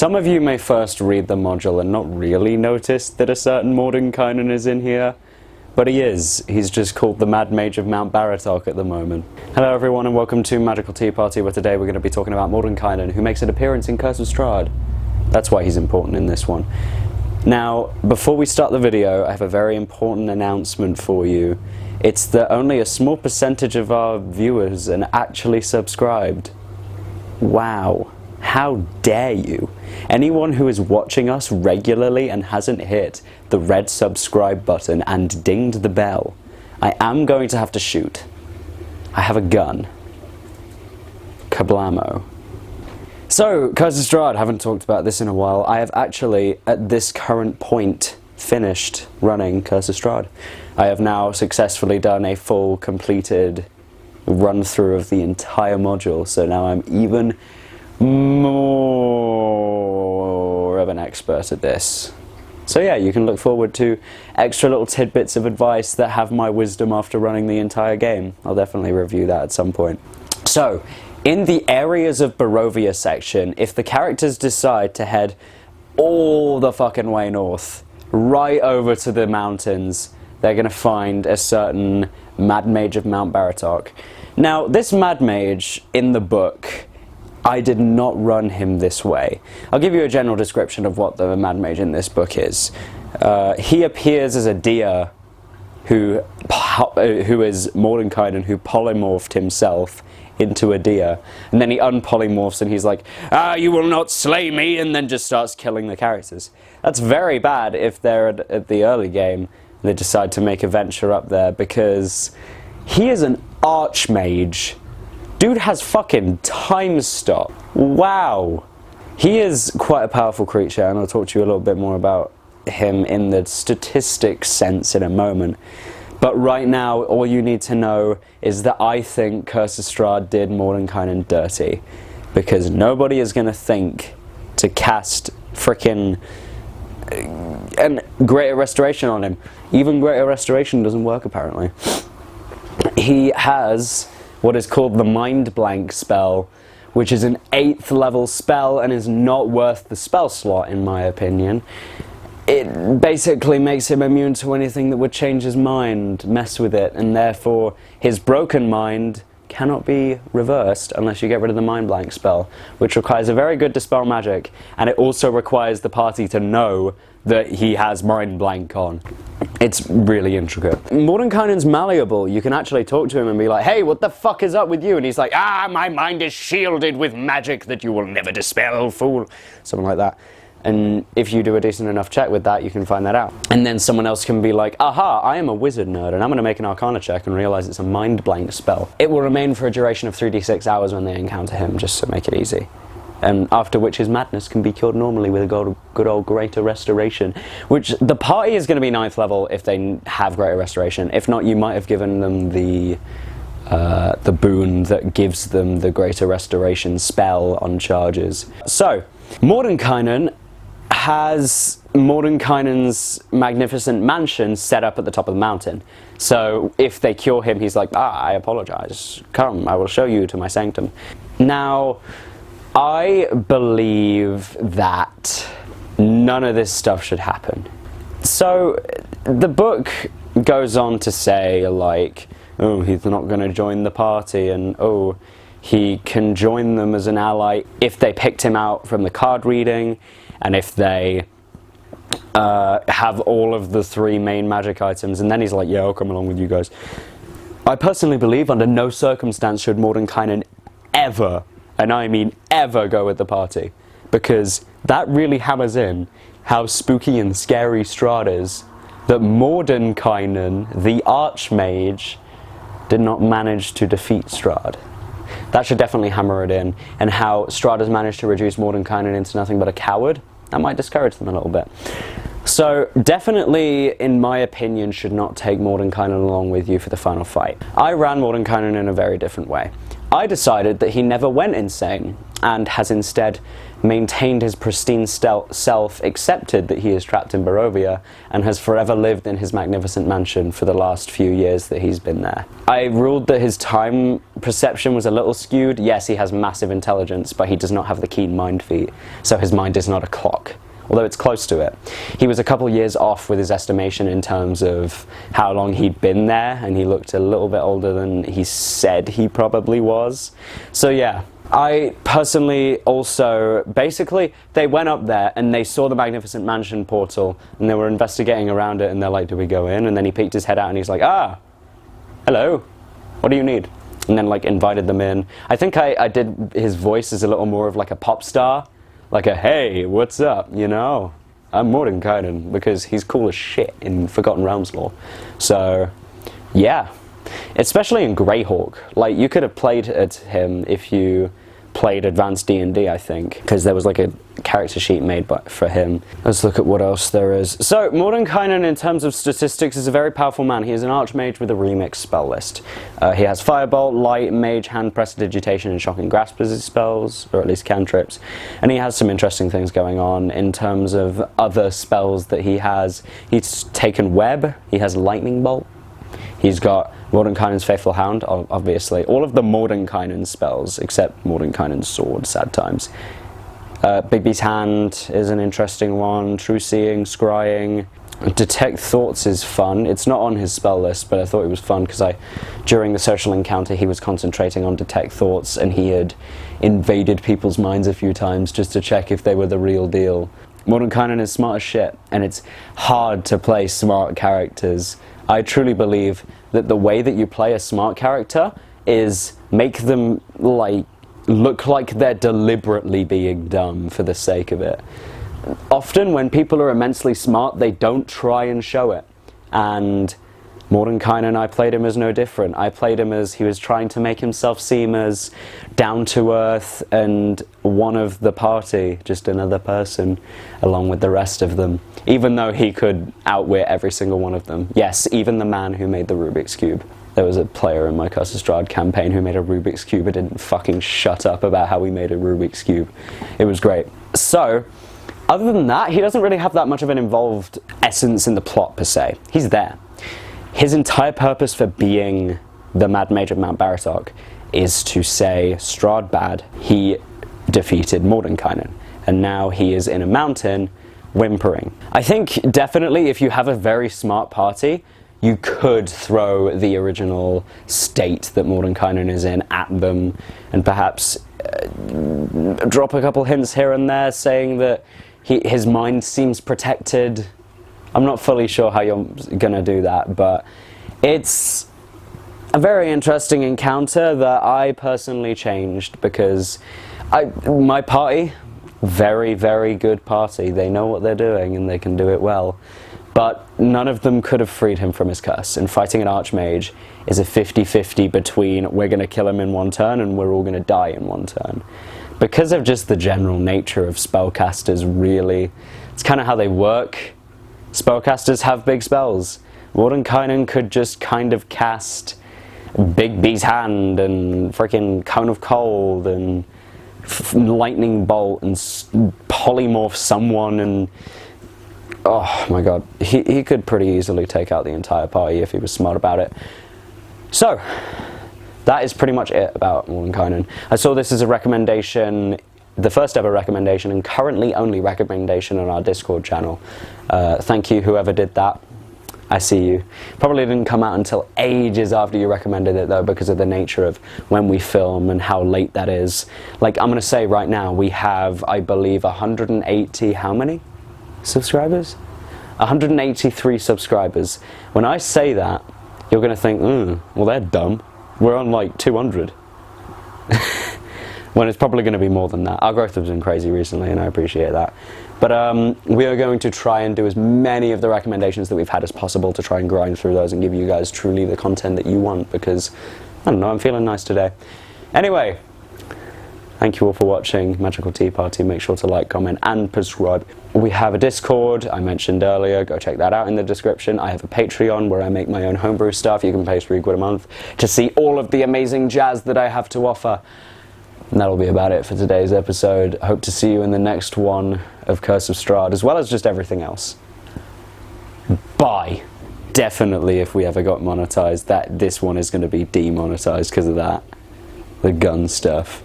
Some of you may first read the module and not really notice that a certain Mordenkainen is in here, but he is. He's just called the Mad Mage of Mount Baratok at the moment. Hello everyone and welcome to Magical Tea Party, where today we're going to be talking about Mordenkainen, who makes an appearance in Curse of Strahd. That's why he's important in this one. Now, before we start the video, I have a very important announcement for you. It's that only a small percentage of our viewers are actually subscribed. Wow. How dare you? Anyone who is watching us regularly and hasn't hit the red subscribe button and dinged the bell, I am going to have to shoot. I have a gun. Kablamo. So, Curse of Strahd, haven't talked about this in a while. I have actually, at this current point, finished running Curse of Strahd. I have now successfully done a full, completed run-through of the entire module, so now I'm even more of an expert at this. So yeah, you can look forward to extra little tidbits of advice that have my wisdom after running the entire game. I'll definitely review that at some point. So, in the areas of Barovia section, if the characters decide to head all the fucking way north, right over to the mountains, they're gonna find a certain Mad Mage of Mount Baratok. Now, this Mad Mage, in the book, I did not run him this way. I'll give you a general description of what the Mad Mage in this book is. He appears as a deer who is Mordenkainen, who polymorphed himself into a deer, and then he unpolymorphs and he's like, "Ah, you will not slay me," and then just starts killing the characters. That's very bad if they're at the early game and they decide to make a venture up there, because he is an archmage. Dude has fucking time stop. Wow. He is quite a powerful creature, and I'll talk to you a little bit more about him in the statistics sense in a moment. But right now, all you need to know is that I think Curse of Strahd did Mordenkainen dirty, because nobody is going to think to cast frickin' and Greater Restoration on him. Even Greater Restoration doesn't work, apparently. He has what is called the Mind Blank spell, which is an 8th level spell and is not worth the spell slot, in my opinion. It basically makes him immune to anything that would change his mind, mess with it, and therefore his broken mind cannot be reversed unless you get rid of the Mind Blank spell, which requires a very good dispel magic, and it also requires the party to know that he has Mind Blank on. It's really intricate. Mordenkainen's malleable. You can actually talk to him and be like, "Hey, what the fuck is up with you?" And he's like, "Ah, my mind is shielded with magic that you will never dispel, fool." Something like that. And if you do a decent enough check with that, you can find that out. And then someone else can be like, "Aha, I am a wizard nerd, and I'm going to make an Arcana check and realize it's a Mind Blank spell." It will remain for a duration of 3d6 hours when they encounter him, just to make it easy. And after which his madness can be cured normally with a good old Greater Restoration, which the party is going to be 9th level if they have Greater Restoration. If not, you might have given them the boon that gives them the Greater Restoration spell on charges. So, Mordenkainen has Mordenkainen's magnificent mansion set up at the top of the mountain. So if they cure him, he's like, "Ah, I apologize. Come, I will show you to my sanctum." Now, I believe that none of this stuff should happen. So the book goes on to say, like, oh, he's not going to join the party, and oh, he can join them as an ally if they picked him out from the card reading, and if they have all of the 3 main magic items. And then he's like, "Yeah, I'll come along with you guys." I personally believe under no circumstance should Mordenkainen ever, and I mean ever, go with the party, because that really hammers in how spooky and scary Strahd is, that Mordenkainen, the Archmage, did not manage to defeat Strahd. That should definitely hammer it in, and how Strahd has managed to reduce Mordenkainen into nothing but a coward. That might discourage them a little bit. So, definitely, in my opinion, should not take Mordenkainen along with you for the final fight. I ran Mordenkainen in a very different way. I decided that he never went insane, and has instead maintained his pristine self, accepted that he is trapped in Barovia, and has forever lived in his magnificent mansion for the last few years that he's been there. I ruled that his time perception was a little skewed. Yes, he has massive intelligence, but he does not have the keen mind feat, so his mind is not a clock, although it's close to it. He was a couple years off with his estimation in terms of how long he'd been there, and he looked a little bit older than he said he probably was. So yeah. I personally also, basically, they went up there and they saw the Magnificent Mansion portal and they were investigating around it and they're like, do we go in? And then he peeked his head out and he's like, ah, hello, what do you need? And then like invited them in. I think I did his voice as a little more of like a pop star, like a, hey, what's up, you know? I'm Mordenkainen, because he's cool as shit in Forgotten Realms lore. So, yeah. Especially in Greyhawk, like you could have played at him if you played Advanced D&D, I think, because there was like a character sheet made for him. Let's look at what else there is. So Mordenkainen, in terms of statistics, is a very powerful man. He is an archmage with a remix spell list. He has Firebolt, Light, Mage, Hand, Prestidigitation, and Shocking Grasp as his spells, or at least cantrips. And he has some interesting things going on in terms of other spells that he has. He's taken Web, he has Lightning Bolt. He's got Mordenkainen's Faithful Hound, obviously. All of the Mordenkainen spells, except Mordenkainen's Sword, sad times. Bigby's Hand is an interesting one. True Seeing, Scrying. Detect Thoughts is fun. It's not on his spell list, but I thought it was fun because during the social encounter, he was concentrating on Detect Thoughts, and he had invaded people's minds a few times just to check if they were the real deal. Mordenkainen is smart as shit, and it's hard to play smart characters. I truly believe that the way that you play a smart character is make them like look like they're deliberately being dumb for the sake of it. Often when people are immensely smart, they don't try and show it. And Mordenkainen, I played him as no different. I played him as he was trying to make himself seem as down to earth and one of the party, just another person, along with the rest of them. Even though he could outwit every single one of them. Yes, even the man who made the Rubik's Cube. There was a player in my Curse of Strahd campaign who made a Rubik's Cube and didn't fucking shut up about how he made a Rubik's Cube. It was great. So, other than that, he doesn't really have that much of an involved essence in the plot per se. He's there. His entire purpose for being the Mad Mage of Mount Baratok is to say, Strahd bad, he defeated Mordenkainen, and now he is in a mountain whimpering. I think definitely if you have a very smart party, you could throw the original state that Mordenkainen is in at them, and perhaps drop a couple hints here and there saying that his mind seems protected. I'm not fully sure how you're gonna do that, but it's a very interesting encounter that I personally changed because my party, very, very good party. They know what they're doing and they can do it well. But none of them could have freed him from his curse. And fighting an archmage is a 50-50 between we're gonna kill him in one turn and we're all gonna die in one turn. Because of just the general nature of spellcasters, really, it's kind of how they work. Spellcasters have big spells. Mordenkainen could just kind of cast Bigby's Hand and freaking Cone of Cold and Lightning Bolt and polymorph someone, and oh my god, he could pretty easily take out the entire party if he was smart about it. So, that is pretty much it about Mordenkainen. I saw this as a recommendation, the first ever recommendation, and currently only recommendation on our Discord channel. Thank you whoever did that. I see you. Probably didn't come out until ages after you recommended it though, because of the nature of when we film and how late that is. Like, I'm gonna say right now, we have, I believe, 180, how many subscribers? 183 subscribers. When I say that, you're gonna think, well they're dumb. We're on like 200. When it's probably going to be more than that. Our growth has been crazy recently and I appreciate that. But we are going to try and do as many of the recommendations that we've had as possible to try and grind through those and give you guys truly the content that you want, because, I don't know, I'm feeling nice today. Anyway, thank you all for watching Magical Tea Party. Make sure to like, comment and subscribe. We have a Discord, I mentioned earlier, go check that out in the description. I have a Patreon where I make my own homebrew stuff. You can pay £3 a month to see all of the amazing jazz that I have to offer. And that'll be about it for today's episode. Hope to see you in the next one of Curse of Strahd, as well as just everything else. Bye. Definitely, if we ever got monetized, this one is going to be demonetized because of that. The gun stuff.